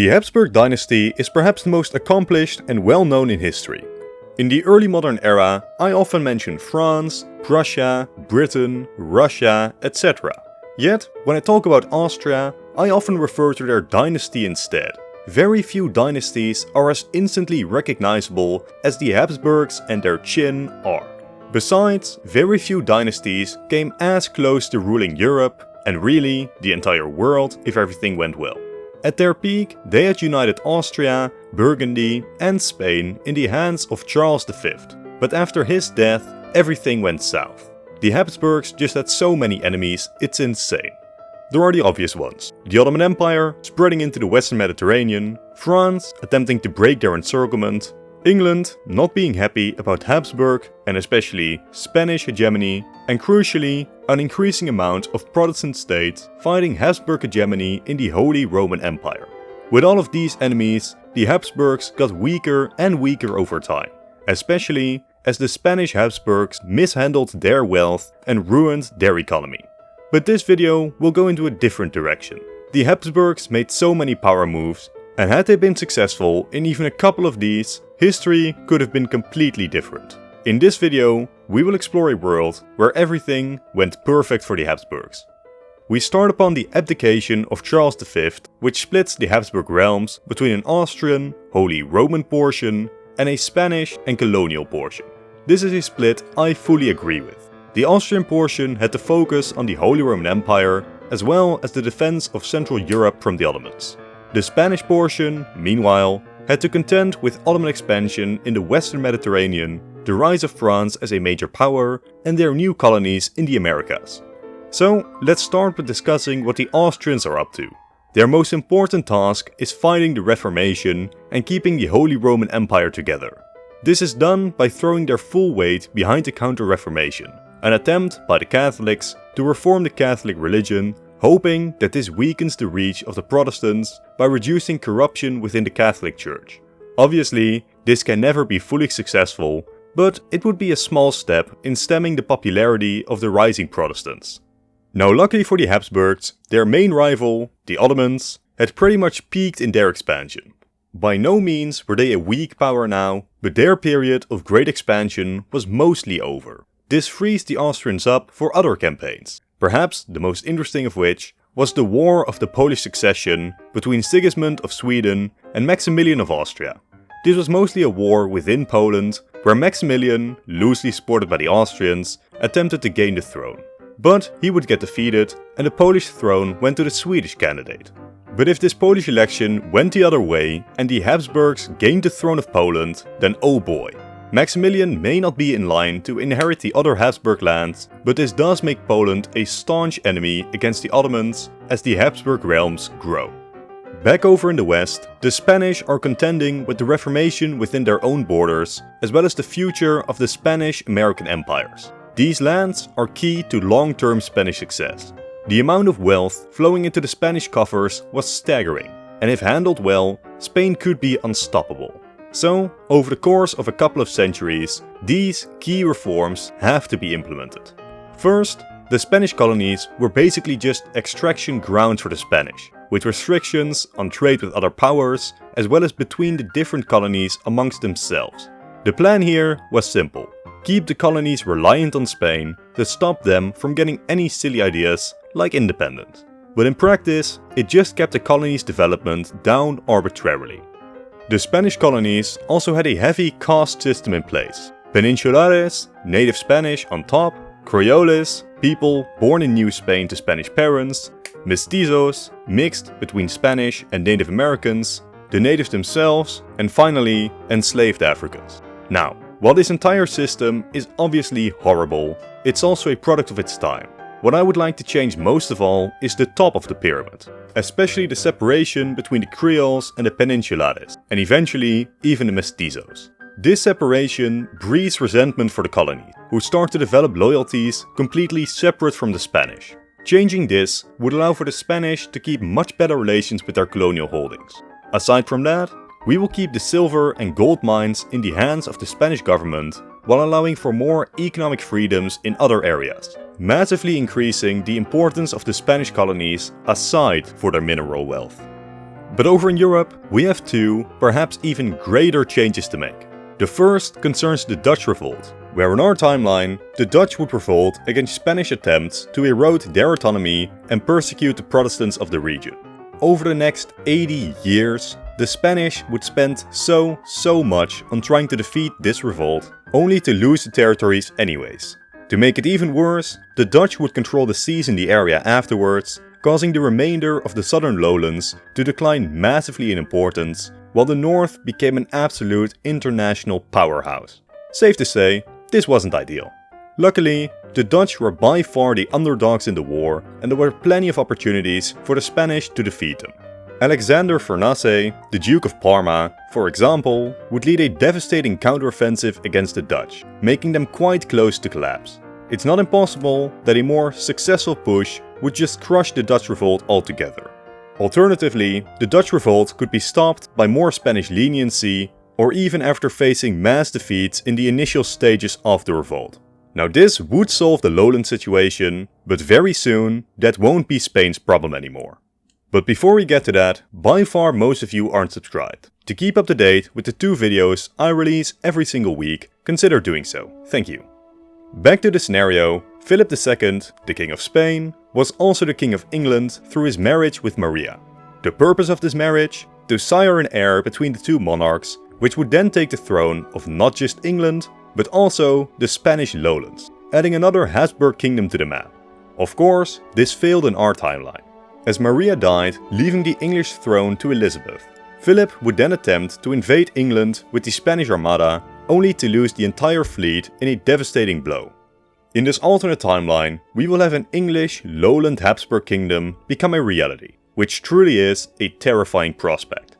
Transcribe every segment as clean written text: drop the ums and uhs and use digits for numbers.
The Habsburg dynasty is perhaps the most accomplished and well known in history. In the early modern era, I often mention France, Prussia, Britain, Russia, etc. Yet, when I talk about Austria, I often refer to their dynasty instead. Very few dynasties are as instantly recognizable as the Habsburgs and their chin are. Besides, very few dynasties came as close to ruling Europe, and really the entire world if everything went well. At their peak, they had united Austria, Burgundy and Spain in the hands of Charles V, but after his death, everything went south. The Habsburgs just had so many enemies, it's insane. There are the obvious ones: the Ottoman Empire spreading into the Western Mediterranean, France attempting to break their encirclement, England not being happy about Habsburg and especially Spanish hegemony, and crucially, an increasing amount of Protestant states fighting Habsburg hegemony in the Holy Roman Empire. With all of these enemies, the Habsburgs got weaker and weaker over time, especially as the Spanish Habsburgs mishandled their wealth and ruined their economy. But this video will go into a different direction. The Habsburgs made so many power moves, and had they been successful in even a couple of these, history could have been completely different. In this video, we will explore a world where everything went perfect for the Habsburgs. We start upon the abdication of Charles V, which splits the Habsburg realms between an Austrian, Holy Roman portion and a Spanish and colonial portion. This is a split I fully agree with. The Austrian portion had to focus on the Holy Roman Empire as well as the defense of Central Europe from the Ottomans. The Spanish portion, meanwhile, had to contend with Ottoman expansion in the Western Mediterranean, the rise of France as a major power, and their new colonies in the Americas. So, let's start with discussing what the Austrians are up to. Their most important task is fighting the Reformation and keeping the Holy Roman Empire together. This is done by throwing their full weight behind the Counter-Reformation, an attempt by the Catholics to reform the Catholic religion, hoping that this weakens the reach of the Protestants by reducing corruption within the Catholic Church. Obviously, this can never be fully successful, but it would be a small step in stemming the popularity of the rising Protestants. Now, luckily for the Habsburgs, their main rival, the Ottomans, had pretty much peaked in their expansion. By no means were they a weak power now, but their period of great expansion was mostly over. This frees the Austrians up for other campaigns, perhaps the most interesting of which was the War of the Polish Succession between Sigismund of Sweden and Maximilian of Austria. This was mostly a war within Poland, where Maximilian, loosely supported by the Austrians, attempted to gain the throne. But he would get defeated and the Polish throne went to the Swedish candidate. But if this Polish election went the other way and the Habsburgs gained the throne of Poland, then oh boy. Maximilian may not be in line to inherit the other Habsburg lands, but this does make Poland a staunch enemy against the Ottomans as the Habsburg realms grow. Back over in the West, the Spanish are contending with the Reformation within their own borders, as well as the future of the Spanish-American empires. These lands are key to long-term Spanish success. The amount of wealth flowing into the Spanish coffers was staggering, and if handled well, Spain could be unstoppable. So, over the course of a couple of centuries, these key reforms have to be implemented. First, the Spanish colonies were basically just extraction grounds for the Spanish, with restrictions on trade with other powers, as well as between the different colonies amongst themselves. The plan here was simple: keep the colonies reliant on Spain to stop them from getting any silly ideas like independence. But in practice, it just kept the colonies' development down arbitrarily. The Spanish colonies also had a heavy caste system in place. Peninsulares, native Spanish on top, Creoles, people born in New Spain to Spanish parents, Mestizos, mixed between Spanish and Native Americans, the natives themselves, and finally, enslaved Africans. Now, while this entire system is obviously horrible, it's also a product of its time. What I would like to change most of all is the top of the pyramid, especially the separation between the Creoles and the Peninsulares, and eventually even the Mestizos. This separation breeds resentment for the colony, who start to develop loyalties completely separate from the Spanish. Changing this would allow for the Spanish to keep much better relations with their colonial holdings. Aside from that, we will keep the silver and gold mines in the hands of the Spanish government, while allowing for more economic freedoms in other areas, massively increasing the importance of the Spanish colonies aside for their mineral wealth. But over in Europe, we have two, perhaps even greater changes to make. The first concerns the Dutch Revolt, where in our timeline, the Dutch would revolt against Spanish attempts to erode their autonomy and persecute the Protestants of the region. Over the next 80 years, the Spanish would spend so much on trying to defeat this revolt, only to lose the territories anyways. To make it even worse, the Dutch would control the seas in the area afterwards, causing the remainder of the southern lowlands to decline massively in importance, while the north became an absolute international powerhouse. Safe to say, this wasn't ideal. Luckily, the Dutch were by far the underdogs in the war, and there were plenty of opportunities for the Spanish to defeat them. Alexander Farnace, the Duke of Parma, for example, would lead a devastating counteroffensive against the Dutch, making them quite close to collapse. It's not impossible that a more successful push would just crush the Dutch revolt altogether. Alternatively, the Dutch revolt could be stopped by more Spanish leniency, or even after facing mass defeats in the initial stages of the revolt. Now this would solve the lowland situation, but very soon that won't be Spain's problem anymore. But before we get to that, by far most of you aren't subscribed. To keep up to date with the 2 videos I release every single week, consider doing so. Thank you. Back to the scenario, Philip II, the King of Spain, was also the King of England through his marriage with Maria. The purpose of this marriage? To sire an heir between the two monarchs, which would then take the throne of not just England, but also the Spanish lowlands, adding another Habsburg kingdom to the map. Of course, this failed in our timeline, as Maria died, leaving the English throne to Elizabeth. Philip would then attempt to invade England with the Spanish Armada, only to lose the entire fleet in a devastating blow. In this alternate timeline, we will have an English lowland Habsburg kingdom become a reality, which truly is a terrifying prospect.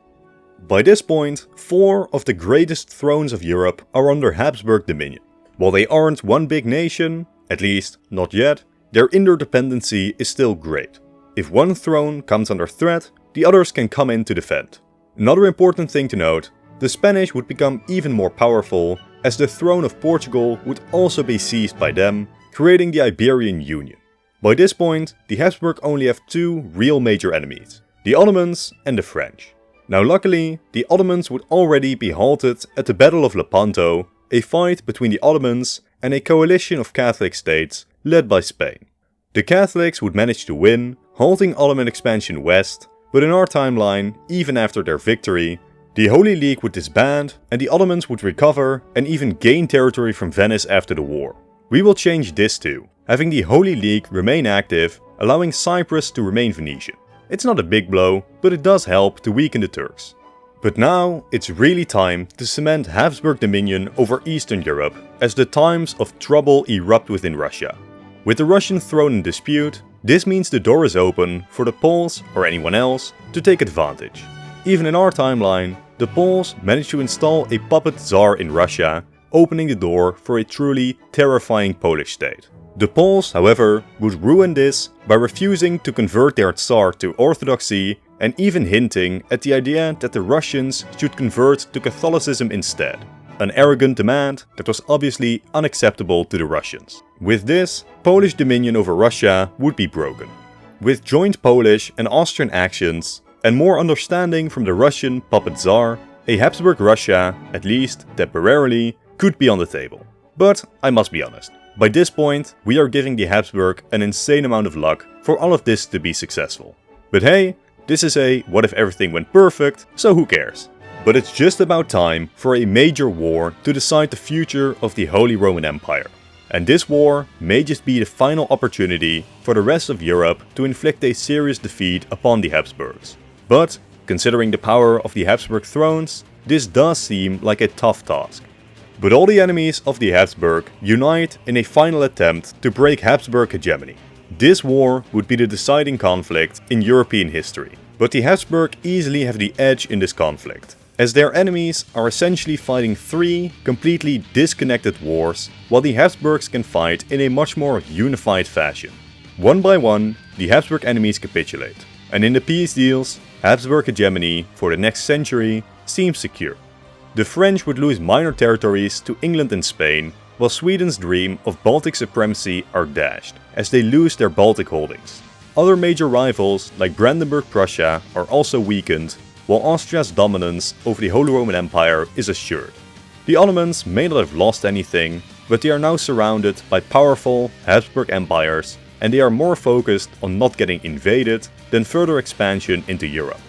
By this point, 4 of the greatest thrones of Europe are under Habsburg Dominion. While they aren't one big nation, at least not yet, their interdependency is still great. If one throne comes under threat, the others can come in to defend. Another important thing to note, the Spanish would become even more powerful, as the throne of Portugal would also be seized by them, creating the Iberian Union. By this point, the Habsburg only have 2 real major enemies, the Ottomans and the French. Now luckily, the Ottomans would already be halted at the Battle of Lepanto, a fight between the Ottomans and a coalition of Catholic states led by Spain. The Catholics would manage to win, halting Ottoman expansion west, but in our timeline, even after their victory, the Holy League would disband and the Ottomans would recover and even gain territory from Venice after the war. We will change this too, having the Holy League remain active, allowing Cyprus to remain Venetian. It's not a big blow, but it does help to weaken the Turks. But now it's really time to cement Habsburg Dominion over Eastern Europe, as the times of trouble erupt within Russia. With the Russian throne in dispute, this means the door is open for the Poles or anyone else to take advantage. Even in our timeline, the Poles managed to install a puppet Tsar in Russia, opening the door for a truly terrifying Polish state. The Poles, however, would ruin this by refusing to convert their Tsar to Orthodoxy and even hinting at the idea that the Russians should convert to Catholicism instead. An arrogant demand that was obviously unacceptable to the Russians. With this, Polish dominion over Russia would be broken. With joint Polish and Austrian actions, and more understanding from the Russian puppet Tsar, a Habsburg Russia, at least temporarily, could be on the table. But I must be honest, by this point we are giving the Habsburg an insane amount of luck for all of this to be successful. But hey, this is a what if everything went perfect, so who cares? But it's just about time for a major war to decide the future of the Holy Roman Empire. And this war may just be the final opportunity for the rest of Europe to inflict a serious defeat upon the Habsburgs. But, considering the power of the Habsburg thrones, this does seem like a tough task. But all the enemies of the Habsburg unite in a final attempt to break Habsburg hegemony. This war would be the deciding conflict in European history. But the Habsburg easily have the edge in this conflict, as their enemies are essentially fighting 3 completely disconnected wars, while the Habsburgs can fight in a much more unified fashion. One by one, the Habsburg enemies capitulate, and in the peace deals, Habsburg hegemony for the next century seems secure. The French would lose minor territories to England and Spain, while Sweden's dream of Baltic supremacy are dashed, as they lose their Baltic holdings. Other major rivals like Brandenburg Prussia are also weakened, while Austria's dominance over the Holy Roman Empire is assured. The Ottomans may not have lost anything, but they are now surrounded by powerful Habsburg empires, and they are more focused on not getting invaded than further expansion into Europe.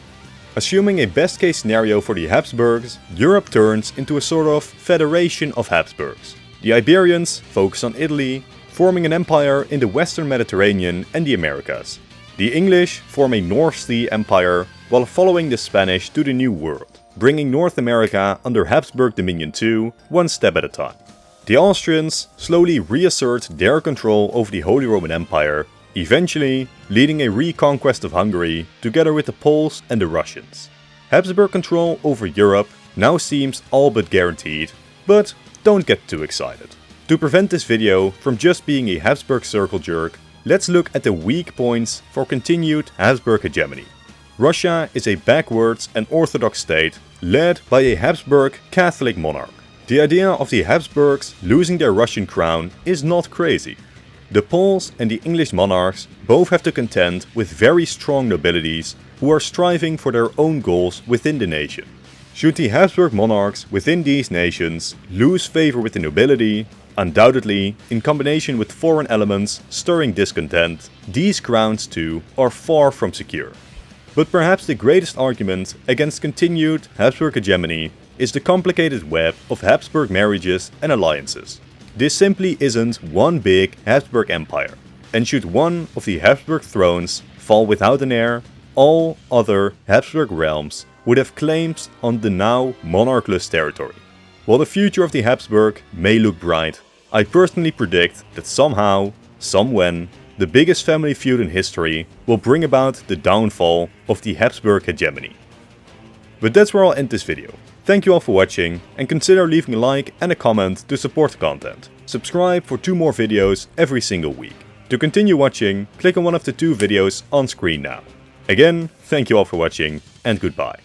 Assuming a best case scenario for the Habsburgs, Europe turns into a sort of federation of Habsburgs. The Iberians focus on Italy, forming an empire in the Western Mediterranean and the Americas. The English form a North Sea empire while following the Spanish to the New World, bringing North America under Habsburg Dominion too, one step at a time. The Austrians slowly reassert their control over the Holy Roman Empire, eventually leading a reconquest of Hungary together with the Poles and the Russians. Habsburg control over Europe now seems all but guaranteed, but don't get too excited. To prevent this video from just being a Habsburg circle jerk, let's look at the weak points for continued Habsburg hegemony. Russia is a backwards and orthodox state led by a Habsburg Catholic monarch. The idea of the Habsburgs losing their Russian crown is not crazy. The Poles and the English monarchs both have to contend with very strong nobilities who are striving for their own goals within the nation. Should the Habsburg monarchs within these nations lose favor with the nobility, undoubtedly, in combination with foreign elements stirring discontent, these crowns too are far from secure. But perhaps the greatest argument against continued Habsburg hegemony is the complicated web of Habsburg marriages and alliances. This simply isn't one big Habsburg empire, and should one of the Habsburg thrones fall without an heir, all other Habsburg realms would have claims on the now monarchless territory. While the future of the Habsburg may look bright, I personally predict that somehow, somewhen, the biggest family feud in history will bring about the downfall of the Habsburg hegemony. But that's where I'll end this video. Thank you all for watching, and consider leaving a like and a comment to support the content. Subscribe for 2 more videos every single week. To continue watching, click on one of the 2 videos on screen now. Again, thank you all for watching, and goodbye.